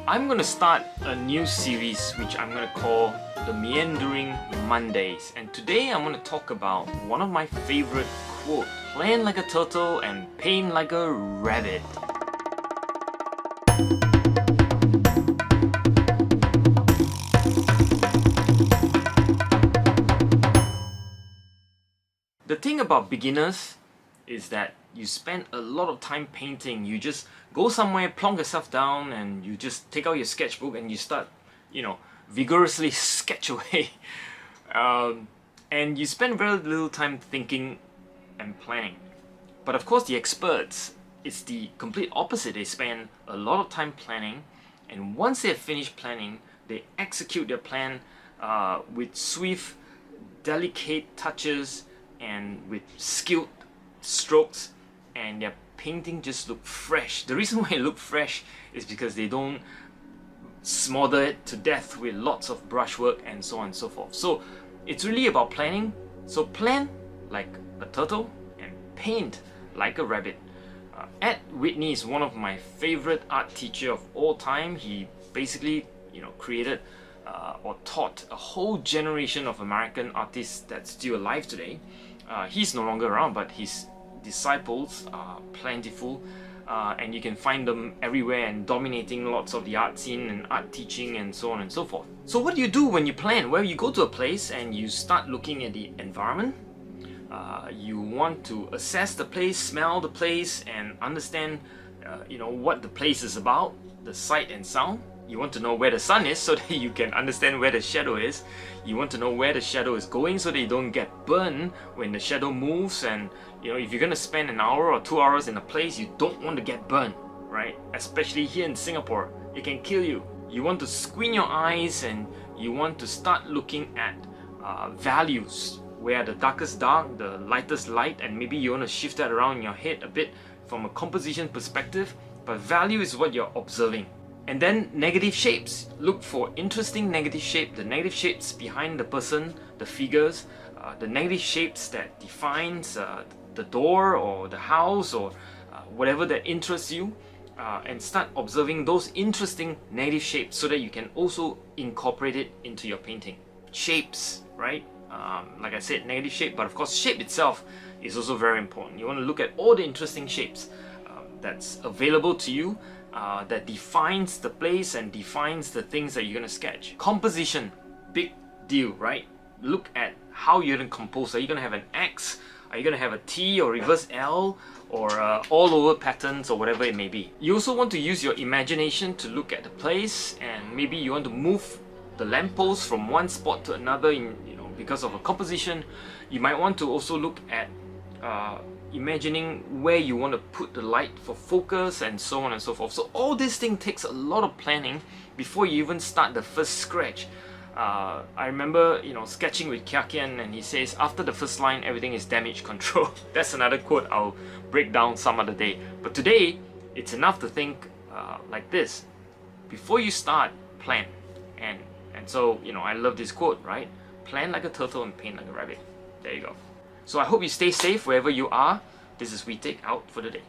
I'm going to start a new series which I'm going to call the Meandering Mondays, and today I'm going to talk about one of my favorite quotes: plan like a turtle and paint like a rabbit. The thing about beginners is that you spend a lot of time painting. You just go somewhere, plonk yourself down, and you just take out your sketchbook and you start, vigorously sketch away. And you spend very little time thinking and planning. But of course, the experts, it's the complete opposite. They spend a lot of time planning, and once they have finished planning, they execute their plan with swift, delicate touches and with skilled strokes, and their painting just look fresh. The reason why it look fresh is because they don't smother it to death with lots of brushwork and so on and so forth. So it's really about planning. So plan like a turtle and paint like a rabbit. Ed Whitney is one of my favorite art teacher of all time. He basically created or taught a whole generation of American artists that's still alive today. He's no longer around, but his disciples are plentiful, and you can find them everywhere and dominating lots of the art scene and art teaching and so on and so forth. So what do you do when you plan? Well, you go to a place and you start looking at the environment. You want to assess the place, smell the place, and understand what the place is about, the sight and sound. You want to know where the sun is so that you can understand where the shadow is. You want to know where the shadow is going so that you don't get burned when the shadow moves. And if you're going to spend an hour or 2 hours in a place, you don't want to get burned, right? Especially here in Singapore, it can kill you. You want to squint your eyes and you want to start looking at values, where the darkest dark, the lightest light, and maybe you want to shift that around in your head a bit from a composition perspective. But value is what you're observing. And then negative shapes. Look for interesting negative shape, the negative shapes behind the person, the figures, the negative shapes that defines the door or the house or whatever that interests you, and start observing those interesting negative shapes so that you can also incorporate it into your painting. Shapes, right? Like I said, negative shape, but of course shape itself is also very important. You want to look at all the interesting shapes that's available to you, that defines the place and defines the things that you're going to sketch. Composition, big deal, right? Look at how you're going to compose. Are you going to have an X? Are you going to have a T or reverse L or all over patterns or whatever it may be? You also want to use your imagination to look at the place, and maybe you want to move the lamppost from one spot to another because of a composition. You might want to also look at imagining where you want to put the light for focus and so on and so forth. So all this thing takes a lot of planning before you even start the first scratch. I remember sketching with Kiakian, and he says after the first line everything is damage control. That's another quote I'll break down some other day. But today it's enough to think like this: before you start, plan. And so I love this quote, right? Plan like a turtle and paint like a rabbit. There you go. So I hope you stay safe wherever you are. This is Whee Teck out for the day.